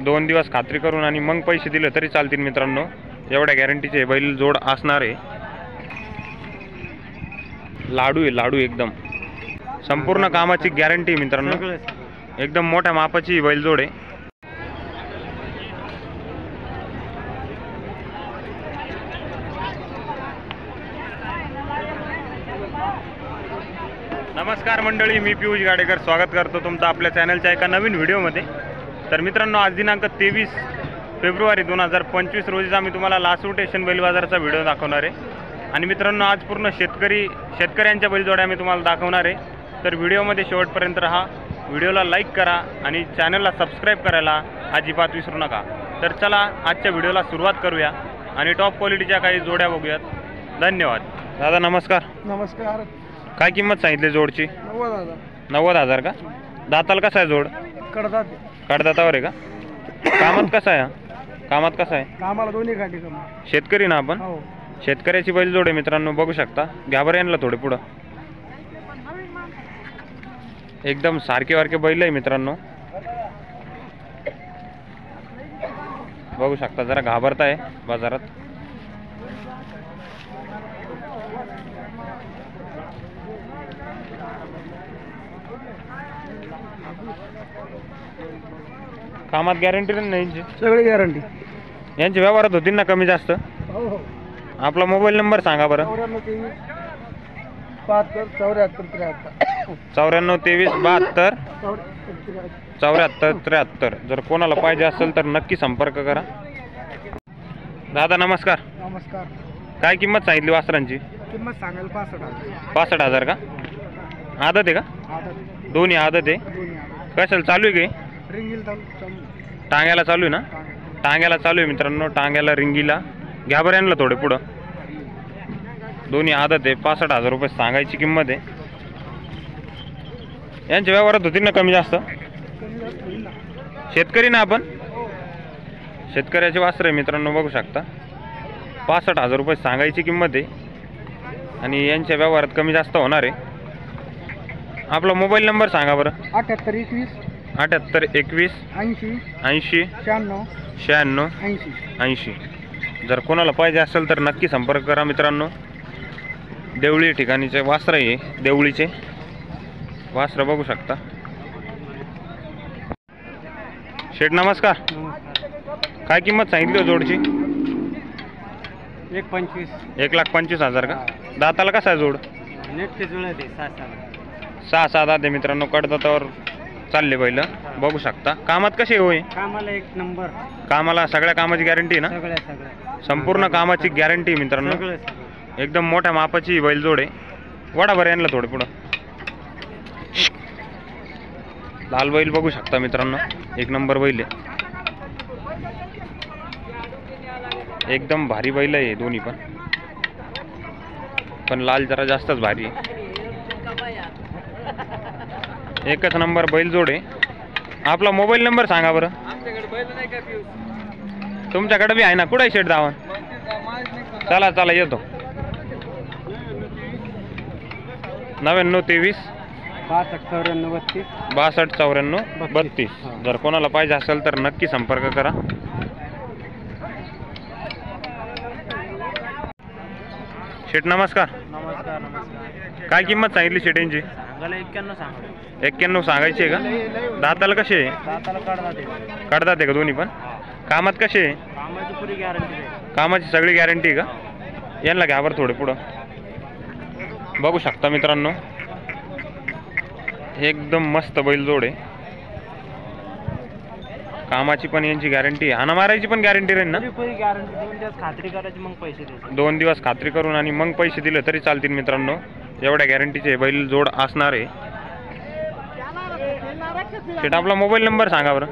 2 दिवस खात्री करून आणि मग पैसे दिले तरी चालतील मित्रांनो। एवढ्या गॅरंटीचे बैल जोड असणार आहे। लाडू आहे, लाडू एकदम संपूर्ण कामाची गॅरंटी मित्रांनो। एकदम मोठ्या मापाची बैल जोड आहे। नमस्कार मंडळी, मी पियुष गाडेकर स्वागत करतो तुमचं आपल्या चॅनलच्या एका नवीन व्हिडिओमध्ये। तर मित्रांनो, आज दिनांक 23 फेब्रुवारी 2025 रोजीचा मी तुम्हाला लासूर स्टेशन बैल बाजाराचा व्हिडिओ दाखवणार आहे। आणि मित्रांनो, आज पूर्ण शेतकऱ्यांच्या बैलजोड्या मी तुम्हाला दाखवणार आहे। तर व्हिडिओमध्ये शेवटपर्यंत राहा, व्हिडिओला लाईक करा आणि चॅनलला सबस्क्राईब करायला अजिबात विसरू नका। तर चला आजच्या व्हिडिओला सुरुवात करूया आणि टॉप क्वालिटीच्या काही जोड्या बघूयात। धन्यवाद। दादा नमस्कार। नमस्कार। काय किंमत सांगितली जोडची? 90,000। 90,000 का? दाताला कसा आहे जोड? कडदातावर आहे का? कामात कसा आहे? कामाला दोन्ही गाठी कमी। शेतकरी ना आपण? हो। शेतकऱ्याची बैल जोड आहे मित्रांनो, बघू शकता। घ्या बरं यांना थोडे पुढं। एकदम सारखे वारखे बैल आहे मित्रांनो, बघू शकता। जरा घाबरताय बाजारात। कामात गॅरंटी नाही? सगळी गॅरंटी। यांची व्यवहारात होतील ना कमी जास्त? हो। आपला मोबाईल नंबर सांगा बरं। 94-23-72-74-73 जर कोणाला पाहिजे असेल तर नक्की संपर्क करा। दादा नमस्कार। नमस्कार। काय किंमत सांगितली वासरांची? किंमत सांगायला 65,000। 65,000 का? आदत आहे का? आदत। दोन्ही आदत आहे? कशाला चालू आहे की? रिंगील टांग्याला चालू आहे ना? टांग्याला चालू आहे मित्रांनो, टांग्याला रिंगीला। घ्या बरं यांना थोडे पुढं। दोन्ही आदत आहे। 65,000 रुपये सांगायची किंमत आहे। यांच्या व्यवहारात होतील ना कमी जास्त? शेतकरी ना आपण? शेतकऱ्याचे वासर आहे मित्रांनो, बघू शकता। 65,000 रुपये सांगायची किंमत आहे आणि यांच्या व्यवहारात कमी जास्त होणार आहे। आपला मोबाईल नंबर सांगा बरं। 78-21 78-21 80 80 96 80 जर कोणाला पाहिजे असेल तर नक्की संपर्क करा मित्रांनो। देवळी ठिकाणीचे वासर आहे, देवळीचे वासर बघू शकता। शेठ नमस्कार। काय किंमत सांगितली जोडची? 1.25। 1,25,000 का? दाताला कसा आहे जोड? नेट ते जुळत आहे 6-7 दात आहे मित्रांनो, कडदातावर चालले बैल बघू शकता। कामात कसे होय? कामाला एक नंबर। कामाला सगळ्या कामाची गॅरंटी ना? सगळ्या संपूर्ण कामाची गॅरंटी मित्रांनो। एकदम मोठ्या मापाची बैल जोड आहे। वडा बरं यांना थोडे पुढं। लाल बैल बघू शकता मित्रांनो, एक नंबर बैल आहे। एकदम भारी बैल आहे दोन्ही पण लाल जरा जास्तच भारी आहे। एकच नंबर बैल जोड आहे। आपला मोबाईल नंबर सांगा बरं। तुमच्याकडे बी आहे ना? कुठे शेट दावण? चला येतो। 99-23 62-94-32 जर कोणाला पाहिजे असेल तर नक्की संपर्क करा। शेठ नमस्कार। नमस्कार। काय किंमत सांगितली शेटेंची? 91 सांगायची आहे का? दाताला कसे आहे? कडदात आहे का दोन्ही पण? कामात कसे आहे? कामाची पुरी गॅरंटी आहे। कामाची सगळी गॅरंटी आहे का? यांना घ्या बरं थोडे पुढं। बघू शकता मित्रांनो, एकदम मस्त बैल जोड आहे। कामाची पण यांची गॅरंटी आहे, हाना मारायची पण गॅरंटी राहील ना? गॅरंटी। 2 दिवस खात्री करायची मग पैसे द्यायचे। 2 दिवस खात्री करून आणि मग पैसे दिले तरी चालतील मित्रांनो। एवढ्या गॅरंटीचे बैल जोड असणार आहे। शेट आपला मोबाईल नंबर सांगा बरं।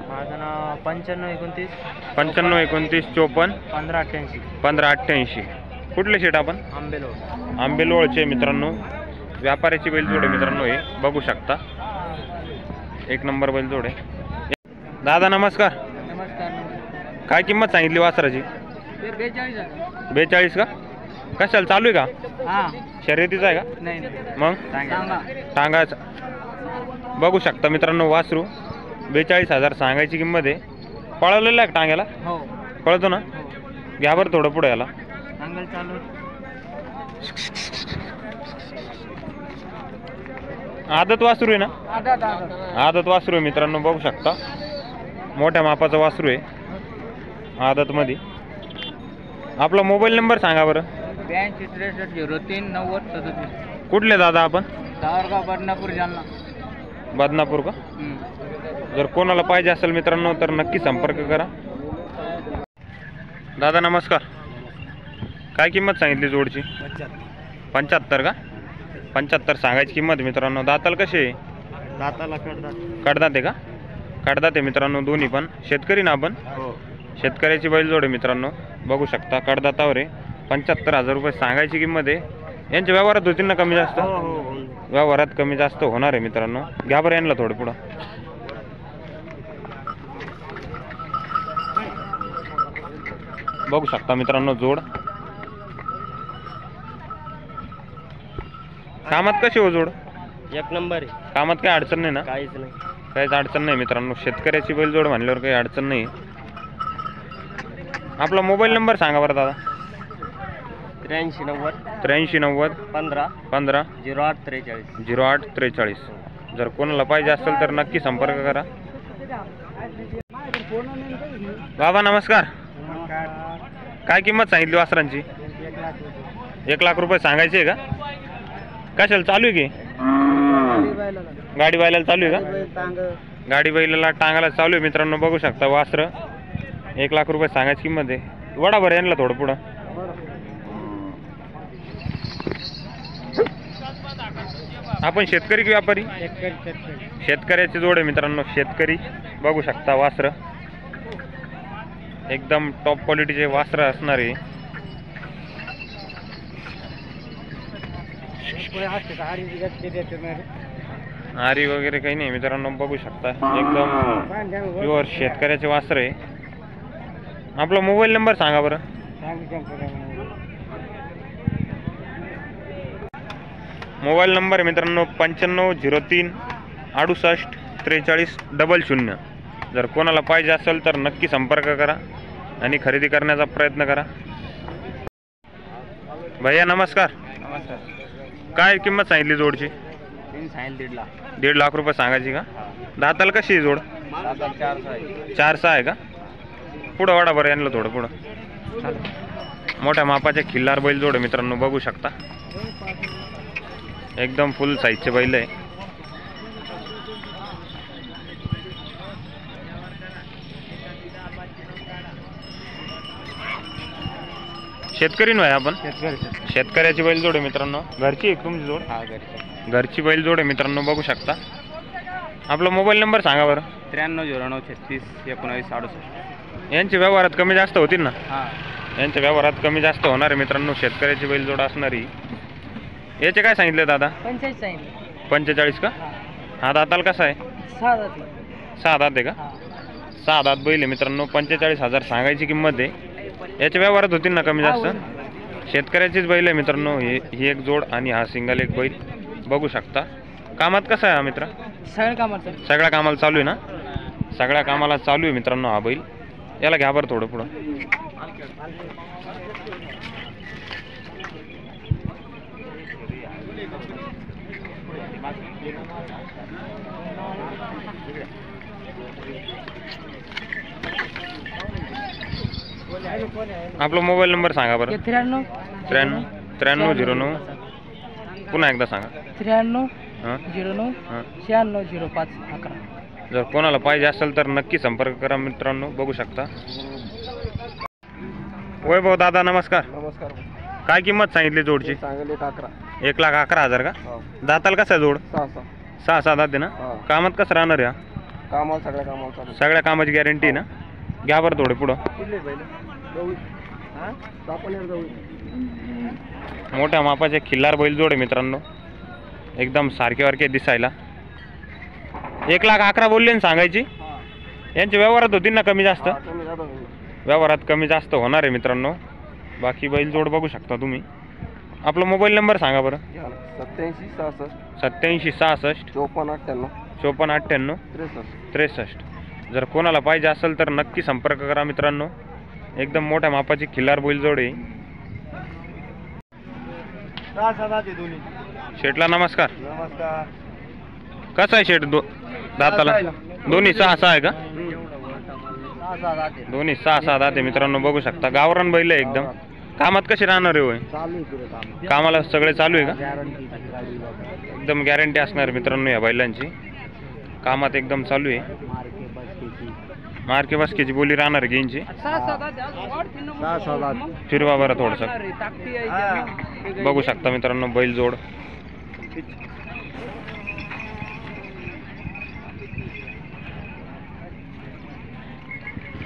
माझं नाव 95-29 54 1588 कुठले शेट आपण? आंबेलोळचे मित्रांनो, व्यापाऱ्याची बैलजोड आहे मित्रांनो, हे बघू शकता। एक नंबर बैलजोड आहे। दादा नमस्कार। काय किंमत सांगितली वासराची? 42 का? कशाला चालू आहे का? शर्यतीचा आहे का? नाही मग टांगाचा। बघू शकता मित्रांनो वासरू 42,000 सांगायची किंमत आहे पळवलेला आहे का टांग्याला? हो कळतो ना? हो घ्या बरं थोडं पुढे याला. अंगल चालू. आदत वासरू आहे ना? आदत वासरू आहे मित्रांनो, बघू शकता. मोठ्या मापाचं वासरू आहे आदतमध्ये. आपला मोबाईल नंबर सांगा बरं. 82 कुठले दादा आपण? सावरगाव बदनापूर जालना. बदनापूर का? जर कोणाला पाहिजे असेल मित्रांनो तर नक्की संपर्क करा. दादा नमस्कार. काय किंमत सांगितली जोडची? 75 का? 75 सांगायची किंमत मित्रांनो. दाताल कसे आहे? दाताला कडदात. कडदात आहे का? कडदात आहे मित्रांनो दोन्ही पण. शेतकरी ना आपण? हो शेतकऱ्याची बैलजोड आहे मित्रांनो, बघू शकता. कडदातावर आहे. 75,000 रुपये सांगायची किंमत आहे. यांच्या व्यवहारात होतील ना कमी जास्त? व्यवहारात कमी जास्त होणार आहे मित्रांनो. घ्या बरं यांना थोडं पुढं. बघू शकता मित्रांनो जोड. कामात कशी हो जोड? एक नंबर आहे. कामात काही अडचण नाही ना? काहीच नाही. काहीच अडचण नाही मित्रांनो. शेतकऱ्याची बैलजोड म्हणल्यावर काही अडचण नाही. आपला मोबाईल नंबर सांगा बरं दादा. 83 83 15 15 08 43. 08 43. जर कोणाला पाहिजे असेल तर नक्की संपर्क करा. बाबा नमस्कार. काय किंमत सांगितली वासरांची? 1 लाख रुपये सांगायची आहे का? कशाला चालू आहे की? गाडी बैलाला चालू आहे का? गाडी बैलाला टांगाला चालू आहे मित्रांनो, बघू शकता. वासरं 1 लाख रुपये सांगायची किंमत आहे. वडा बरं यांना थोडं पुढं. आपण शेतकरी की व्यापारी? शेतकऱ्याची जोड आहे मित्रांनो, शेतकरी. बघू शकता वासरं एकदम टॉप क्वालिटीचे वासरं असणार आहे. आरी वगैरे काही नाही मित्रांनो, बघू शकता. एकदम प्युअर शेतकऱ्याचे वासर आहे. आपला मोबाईल नंबर सांगा बरं. मोबाईल नंबर मित्रांनो 9503 68 43 00. जर कोणाला पाहिजे असेल तर नक्की संपर्क करा आणि खरेदी करण्याचा प्रयत्न करा. भैया नमस्कार. नमस्कार. काय किंमत सांगितली जोडची? 1.5 लाख रुपये सांगायची का? दाताला कशी आहे जोड? 4-6 आहे का? पुढं वाडा बरं यांना थोडं पुढं. मोठ्या मापाचे खिल्लार बैल जोड आहे मित्रांनो, बघू शकता. एकदम फुल साईजचे बैल आहे. शेतकरी नाही आपण? शेतकऱ्याची बैल जोड आहे मित्रांनो. घरची एक तुमची जोड? घरची बैल जोड आहे मित्रांनो, बघू शकता. आपला मोबाईल नंबर सांगा बरं. 93 36 19 68. यांच्या व्यवहारात कमी जास्त होतील ना? हां यांच्या व्यवहारात कमी जास्त होणार आहे मित्रांनो. शेतकऱ्याची बैल जोड असणारी. याचे काय सांगितले दादा? 45 का? हा दाताल कसा आहे? 6 दात आहे का? 6 दात बैल आहे मित्रांनो. 45,000 सांगायची किंमत आहे. याच्या व्यवहारात होतील ना कमी जास्त? शेतकऱ्याचीच बैल आहे मित्रांनो. ही एक जोड आणि हा सिंगल एक बैल, बघू शकता. कामात कसा आहे हा मित्र? सगळ्या कामाला चालू आहे ना? सगळ्या कामाला चालू आहे मित्रांनो हा बैल. याला घ्या बरं थोडं पुढं. आपला मोबाईल नंबर सांगा बरं. 9309 पुन्हा एकदा सांगा. 93 हां 09 हां. 96 05 11. जर कोणाला पाहिजे असेल तर नक्की संपर्क करा मित्रांनो, बघू शकता. वैभव दादा नमस्कार. नमस्कार. काय किंमत सांगितली जोडची? सांगेल 11. 1,11,000 का? दाताला कसा जोड? 6 दात आहे ना? कामात कसं राहणार आहे? कामाला सगळ्या कामाला चालू. सगळ्या कामाची गॅरंटी ना? घ्या बरं थोडे पुढं. मोठ्या मापाचे खिल्लार बैल जोड आहे मित्रांनो, एकदम सारखे वारखे दिसायला. 1,11,000 बोलले ना सांगायची? यांच्या व्यवहारात होतील ना कमी जास्त? व्यवहारात कमी जास्त होणार आहे मित्रांनो. बाकी बैल जोड बघू शकता तुम्ही. आपला मोबाईल नंबर सांगा बरं. 87 66 87 66 54 98 54 98 63. 63. जर कोणाला पाहिजे असेल तर नक्की संपर्क करा मित्रांनो. एकदम मोठ्या मापाची खिल्लार बैलजोड आहे. दोन्ही. शेटला नमस्कार. नमस्कार. कसं आहे शेट दाताला? दोन्ही 6-6 आहे का? दोन्ही 6-6 दाते मित्रांनो बघू शकता. गावरान बैल आहे एकदम. कामात कशी राहणार आहे होय? कामाला सगळे चालू आहे का? एकदम गॅरंटी असणार मित्रांनो या बैलांची. कामात एकदम चालू आहे. मार्के बसकेची बोली राहणार गेंची. फिरवा बरं थोडस बघू शकता मित्रांनो बैल जोड.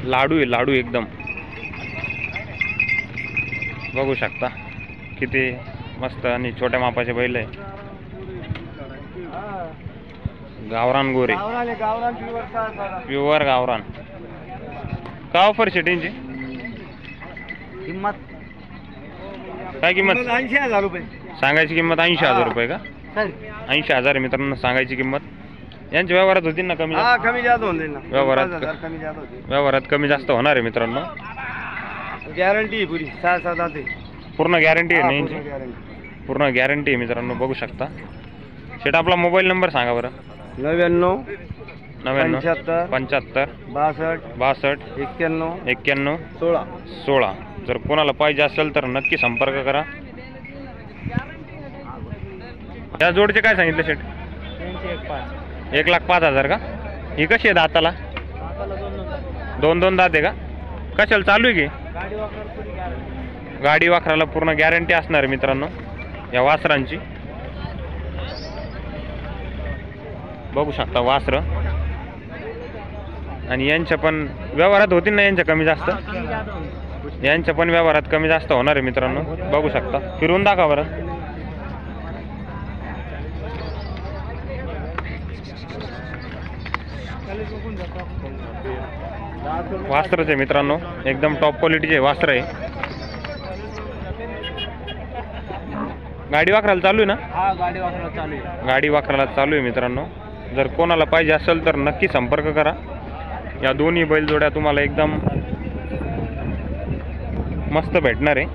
लाडू आहे लाडू एकदम बघू शकता. किती मस्त आणि छोट्या मापाचे बैल आहे. गावरान गोरे प्युअर गावरान. का ऑफर शेटींची किंमत काय किंमत? 80,000 रुपये सांगायची किंमत 80,000 रुपये का? 80,000 आहे मित्रांनो सांगायची किंमत. यांच्या व्यवहारात होती ना कमी जास्त? कमी जास्त होऊन जाईल ना. व्यवहारात कमी जास्त होणार आहे मित्रांनो. गॅरंटी पुरी 6-7 पूर्ण गॅरंटी आहे ना यांची? पूर्ण गॅरंटी आहे मित्रांनो बघू शकता. शेट आपला मोबाईल नंबर सांगा बरं. 99 95 75 62 91 91 16. 16. जर कोणाला पाहिजे असेल तर नक्की संपर्क करा. या जोडचे काय सांगितलं शेट? 1,05,000 का? ही कशी आहे दाताला? 2 दात आहे का? कशाला चालू आहे की? गाडी वाखराला पूर्ण गॅरंटी असणार आहे मित्रांनो या वासरांची. बघू शकता वासर. आणि यांच्या पण व्यवहारात होतील ना यांच्या कमी जास्त? यांच्या पण व्यवहारात कमी जास्त होणार आहे मित्रांनो बघू शकता. फिरून दाखवा बरं. वास्त्रच आहे मित्रांनो एकदम टॉप क्वालिटीचे वास्त्र आहे. गाडी वाखराला चालू आहे ना? गाडी वापरायला चालू आहे. गाडी वाखराला चालू आहे मित्रांनो. जर कोणाला पाहिजे असेल तर नक्की संपर्क करा. या दोन्ही बैलजोड्या तुम्हाला एकदम मस्त भेटणार आहे.